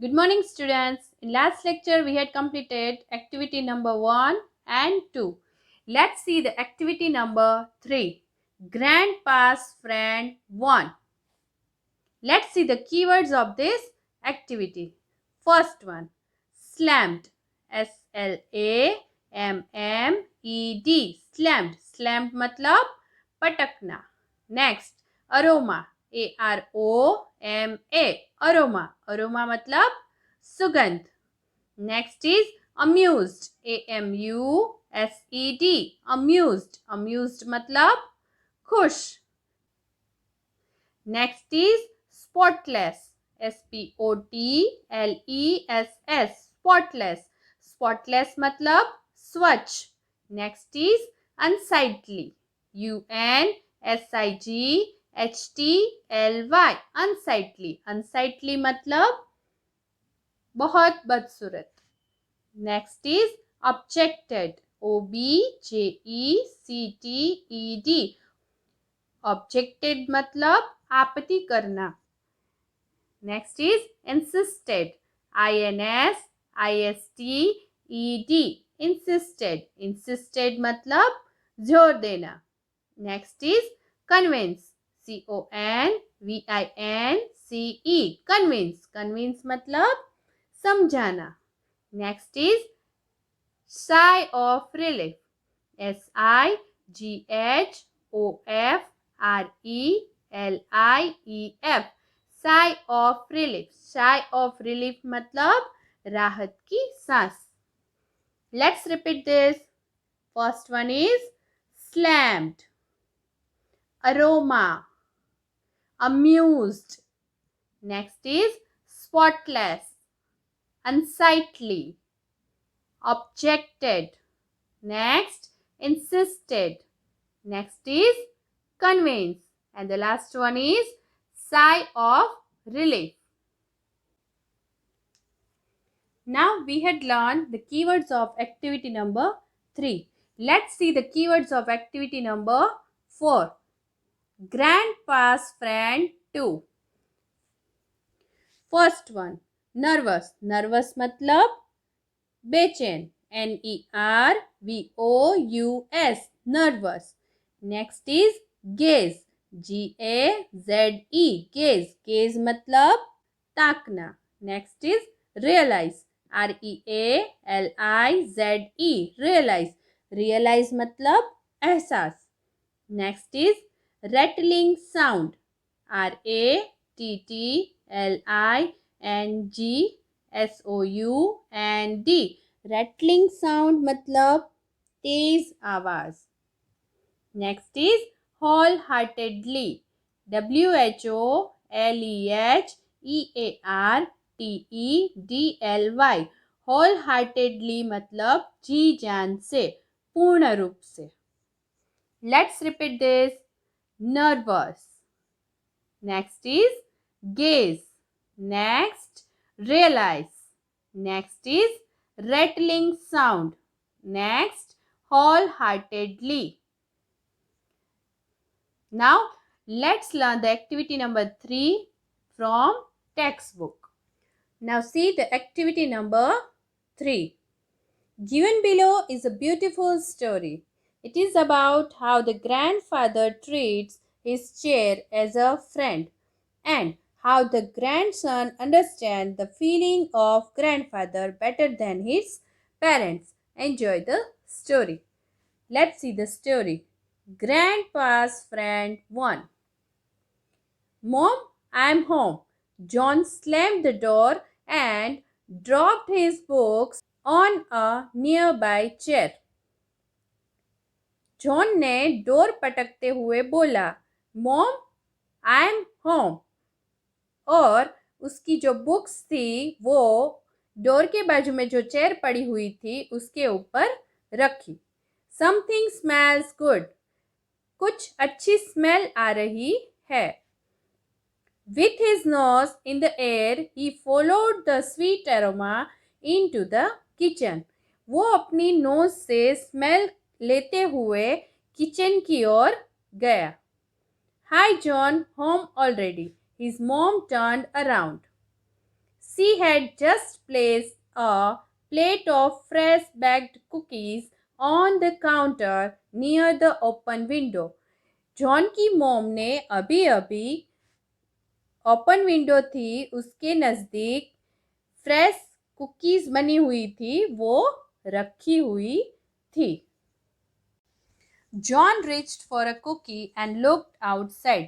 Good morning, students. In last lecture, we had completed activity number 1 and 2. Let's see the activity number 3. Grandpa's friend 1. Let's see the keywords of this activity. First one, slammed. SLAMMED. Slammed. Slammed मतलब पटकना. Next, aroma. AROMA. Aroma. Aroma मतलब सुगंध. Next is amused. AMUSED. Amused. Amused मतलब खुश. Next is spotless. SPOTLESS. Spotless. Spotless मतलब स्वच्छ. Next is unsightly. UNSIGHTLY. Unsightly. Unsightly मतलब बहुत बदसूरत. Next is objected. OBJECTED. Objected मतलब आपत्ति करना. Next is insisted. INSISTED. Insisted. Insisted मतलब जोर देना. Next is convince. CONVINCE. Convince. Convince मतलब समझाना. Next is sigh of relief. SIGHOFRELIEF. Sigh of relief. Sigh of relief मतलब राहत की सांस. Let's repeat this. First one is slammed, aroma, amused. Next is spotless, unsightly, objected. Next, insisted. Next is convince. And the last one is sigh of relief. Now we had learned the keywords of activity number 3. Let's see the keywords of activity number 4. Grandpa's friend 2. First one, nervous. Nervous मतलब बेचैन. NERVOUS. Nervous. Next is gaze. GAZE. Gaze. Gaze मतलब ताकना. Next is realize. REALIZE. Realize. Realize मतलब एहसास. Next is rattling sound. RATTLINGSOUND. Rattling sound मतलब तेज आवाज. Next is wholeheartedly. WHOLEHEARTEDLY. wholeheartedly मतलब जी जान से, पूर्ण रूप से. Let's repeat this. Nervous. Next is gaze. Next, realize. Next is rattling sound. Next, wholeheartedly. Now, let's learn the activity number 3 from textbook. Now, see the activity number 3. Given below is a beautiful story. It is about how the grandfather treats his chair as a friend and how the grandson understands the feeling of grandfather better than his parents. Enjoy the story. Let's see the story. Grandpa's friend 1. Mom, I'm home. John slammed the door and dropped his books on a nearby chair. John ने door पटकते हुए बोला, mom I am home. और उसकी जो books थी वो door के बाजू में जो चेयर पड़ी हुई थी उसके ऊपर रखी. Something smells good. कुछ अच्छी स्मेल आ रही है. With his nose in the air, he followed the sweet aroma into the kitchen. वो अपनी नोज से स्मेल लेते हुए किचन की ओर गया. Hi John, home already. His mom turned around. She had just placed a plate of fresh baked cookies on the counter near the open window. John की mom ने अभी अभी ओपन विंडो थी उसके नज़दीक फ्रेश कुकीज़ बनी हुई थी वो रखी हुई थी. John reached for a cookie and looked outside.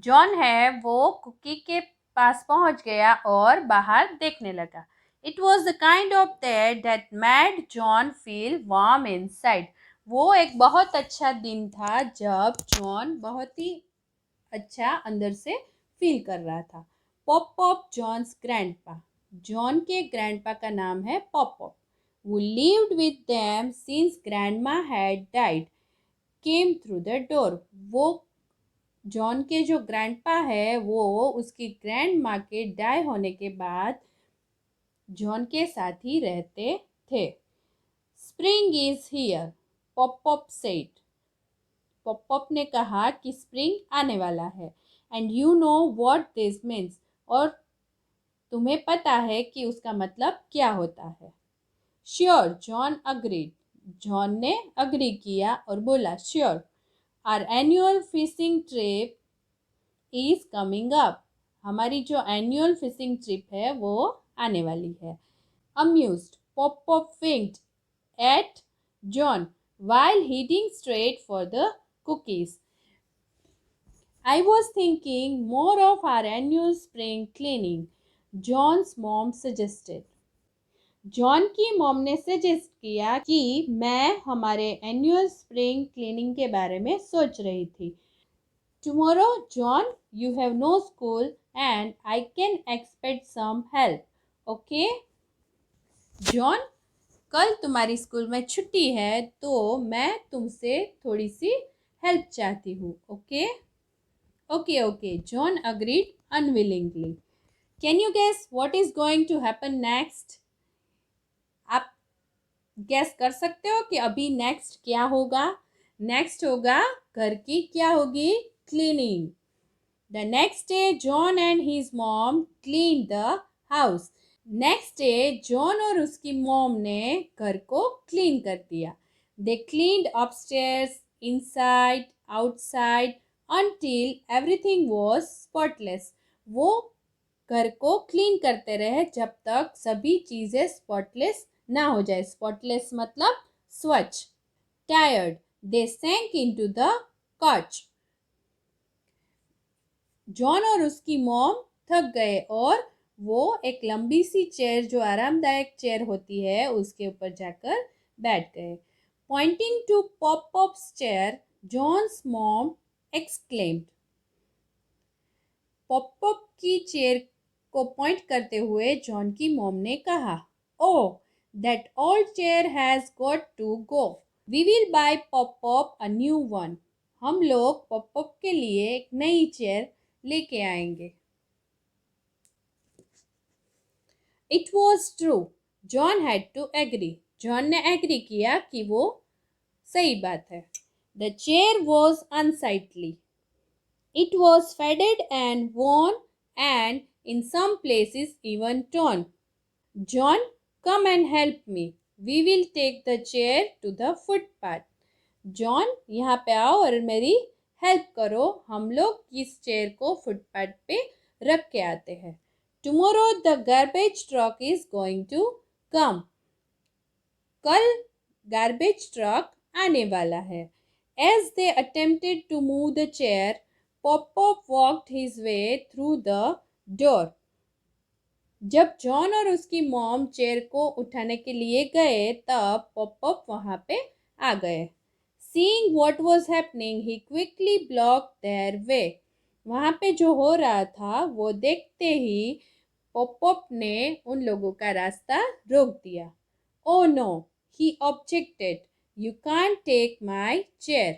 John है वो कुकी के पास पहुंच गया और बाहर देखने लगा. It was the kind of day that made John feel warm inside. वो एक बहुत अच्छा दिन था जब जॉन बहुत ही अच्छा अंदर से फील कर रहा था. Pop Pop John's grandpa. John के ग्रैंडपा का नाम है Pop Pop. Who lived with them since grandma had died came through the door. वो जॉन के जो ग्रैंडपा है वो उसकी ग्रैंड माँ के डाई होने के बाद जॉन के साथ ही रहते थे. Spring is here, pop pop said. Pop pop ने कहा कि स्प्रिंग आने वाला है. And you know what this means. और तुम्हें पता है कि उसका मतलब क्या होता है. Sure, John agreed. जॉन ने अग्री किया और बोला sure. Our annual fishing trip is coming up. हमारी जो एनुअल फिशिंग ट्रिप है वो आने वाली है. Amused, Pop Pop winked at John while heading straight for the cookies. I was thinking more of our annual spring cleaning, John's mom suggested. John की mom ने suggest किया कि मैं हमारे एनुअल स्प्रिंग क्लीनिंग के बारे में सोच रही थी. Tomorrow John, you have no school and I can expect some help, okay. John, कल तुम्हारी स्कूल में छुट्टी है तो मैं तुमसे थोड़ी सी हेल्प चाहती हूँ, okay. Okay okay, John agreed unwillingly. Can you guess what is going to happen next. आप गैस कर सकते हो कि अभी नेक्स्ट क्या होगा. नेक्स्ट होगा घर की क्या होगी, cleaning. The next day John and his mom clean the house. Next day John और उसकी मॉम ने घर को क्लीन कर दिया. They cleaned upstairs, inside, outside until everything was spotless. वो घर को क्लीन करते रहे जब तक सभी चीज़ें स्पॉटलेस ना हो जाए. स्पॉटलेस मतलब स्वच्छ. Tired, they sank into the couch. John और उसकी मॉम थक गए और वो एक लंबी सी चेयर जो आरामदायक चेयर होती है उसके ऊपर जाकर बैठ गए. Pointing to Pop Pop's chair, John's mom exclaimed. Pop Pop की चेयर को पॉइंट करते हुए जॉन की मॉम ने कहा, oh, that old chair has got to go. We will buy Pop Pop a new one. हम लोग पॉप पॉप के लिए एक नई चेयर लेके आएंगे. It was true. John had to agree. John ने एग्री किया कि वो सही बात है. The chair was unsightly. It was faded and worn and in some places even torn. John, come and help me. We will take the chair to the footpath. John, यहाँ पे आओ और मेरी हेल्प करो. हम लोग इस चेयर को फुटपाथ पे रख के आते हैं. Tomorrow the garbage truck is going to come. कल गार्बेज ट्रक आने वाला है. As they attempted to move the chair, Pop Pop walked his way through the door. जब जॉन और उसकी मॉम चेयर को उठाने के लिए गए तब पॉप पॉप वहाँ पे आ गए. Seeing what was happening, he quickly blocked their way. वहाँ पे जो हो रहा था वो देखते ही पॉप पॉप ने उन लोगों का रास्ता रोक दिया. Oh no, he objected. You can't take my chair.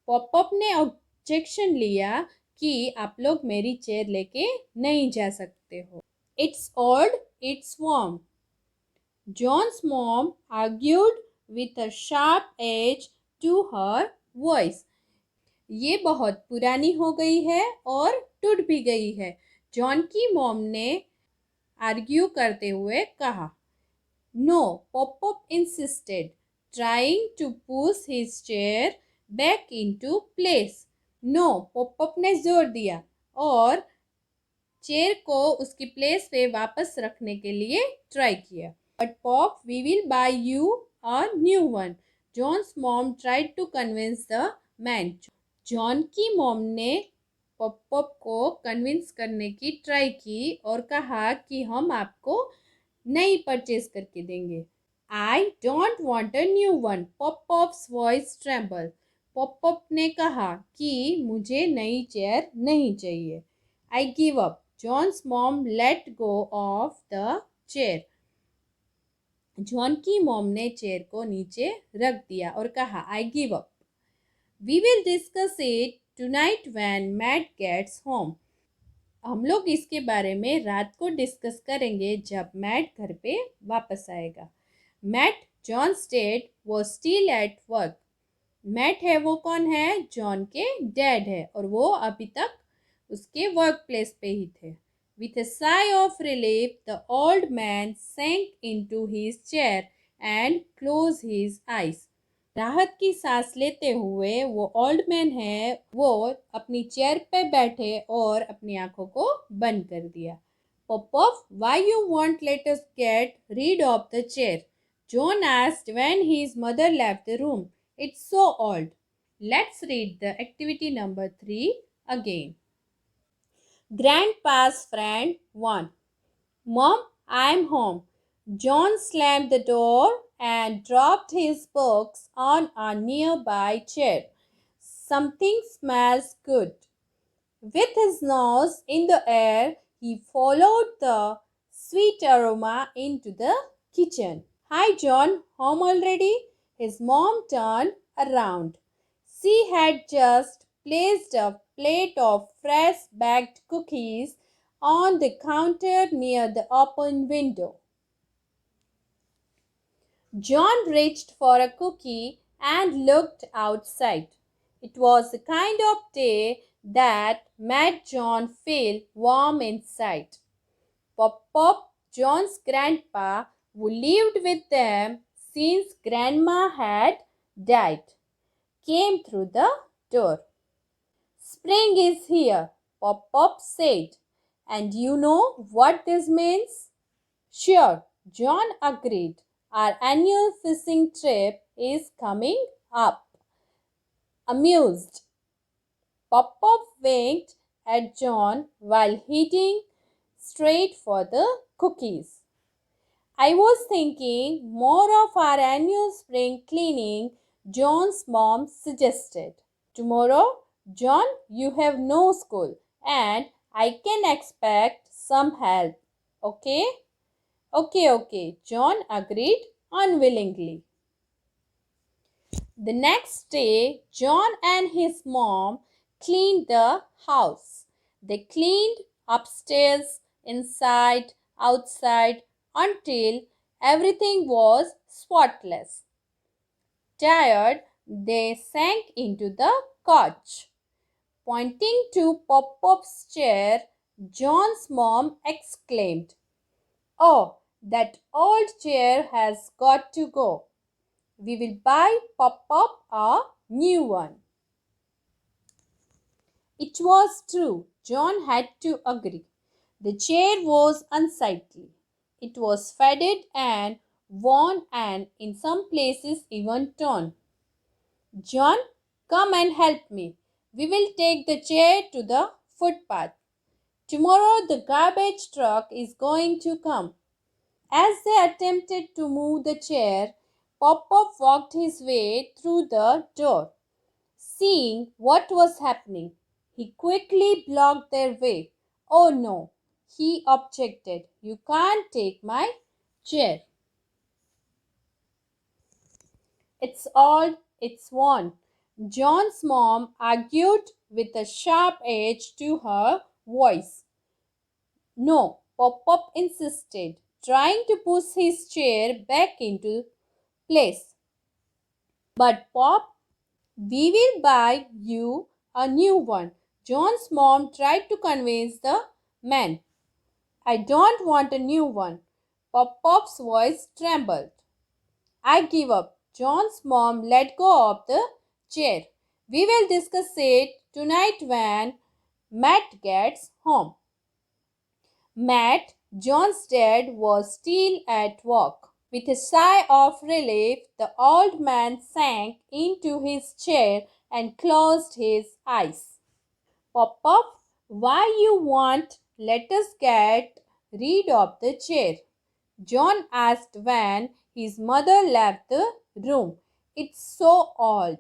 Pop pop ने ऑब्जेक्शन लिया कि आप लोग मेरी चेयर लेके नहीं जा सकते हो. It's old, it's warm. John's mom argued with a sharp edge to her voice. ये बहुत पुरानी हो गई है और टूट भी गई है. जॉन की मॉम ने आर्ग्यू करते हुए कहा। No, Pop insisted, trying to push his chair back into place. No, Pop ने जोर दिया और चेयर को उसकी प्लेस पे वापस रखने के लिए ट्राई किया। But Pop, we will buy you a new one, John's mom tried to convince the man. John की मॉम ने पॉप को कन्विंस करने की ट्राई की और कहा कि हम आपको नई परचेज करके देंगे। I don't want a new one, Pop's voice tremble. Pop ने कहा कि मुझे नई चेयर नहीं चाहिए। I give up, John's mom let go of the chair. John की मॉम ने चेयर को नीचे रख दिया और कहा, I give up, we will discuss it tonight when Matt gets home. हम लोग इसके बारे में रात को डिस्कस करेंगे जब मैट घर पे वापस आएगा। मैट, जॉन्स डैड, वो स्टिल एट वर्क। मैट है वो कौन है? जॉन के डैड है और वो अभी तक उसके वर्क प्लेस पे ही थे। With a sigh of relief, the old man sank into his chair and closed his eyes. राहत की सांस लेते हुए वो ओल्ड मैन है वो अपनी चेयर पे बैठे और अपनी आंखों को बंद कर दिया। Pop, why you won't let us get rid of the chair? John asked when his mother left the room. It's so old. Let's read the activity number 3 again. Grandpa's friend 1. Mom, I'm home. John slammed the door and dropped his books on a nearby chair. Something smells good. With his nose in the air, he followed the sweet aroma into the kitchen. Hi, John, home already? His mom turned around. She had just placed a plate of fresh baked cookies on the counter near the open window. John reached for a cookie and looked outside. It was the kind of day that made John feel warm inside. Pop, John's grandpa, who lived with them since Grandma had died, came through the door. Spring is here, Pop said. And you know what this means? Sure, John agreed. Our annual fishing trip is coming up. Amused, Pop winked at John while heading straight for the cookies. I was thinking more of our annual spring cleaning, John's mom suggested. Tomorrow, John, you have no school and I can expect some help. Okay? Okay, John agreed unwillingly. The next day, John and his mom cleaned the house. They cleaned upstairs, inside, outside, until everything was spotless. Tired, they sank into the couch. Pointing to Pop's chair, John's mom exclaimed, Oh, that old chair has got to go. We will buy Pop a new one. It was true. John had to agree. The chair was unsightly. It was faded and worn and in some places even torn. John, come and help me. We will take the chair to the footpath. Tomorrow the garbage truck is going to come. As they attempted to move the chair, Pop walked his way through the door. Seeing what was happening, he quickly blocked their way. Oh no, he objected. You can't take my chair. It's old, it's worn. John's mom argued with a sharp edge to her voice. No, Pop insisted, trying to push his chair back into place. But Pop, we will buy you a new one. John's mom tried to convince the man. I don't want a new one. Pop-Pop's voice trembled. I give up. John's mom let go of the chair. We will discuss it tonight when Matt gets home. Matt, John's dad, was still at work. With a sigh of relief, the old man sank into his chair and closed his eyes. Pop-Pop, why you won't let us get rid of the chair? John asked when his mother left the room. It's so old.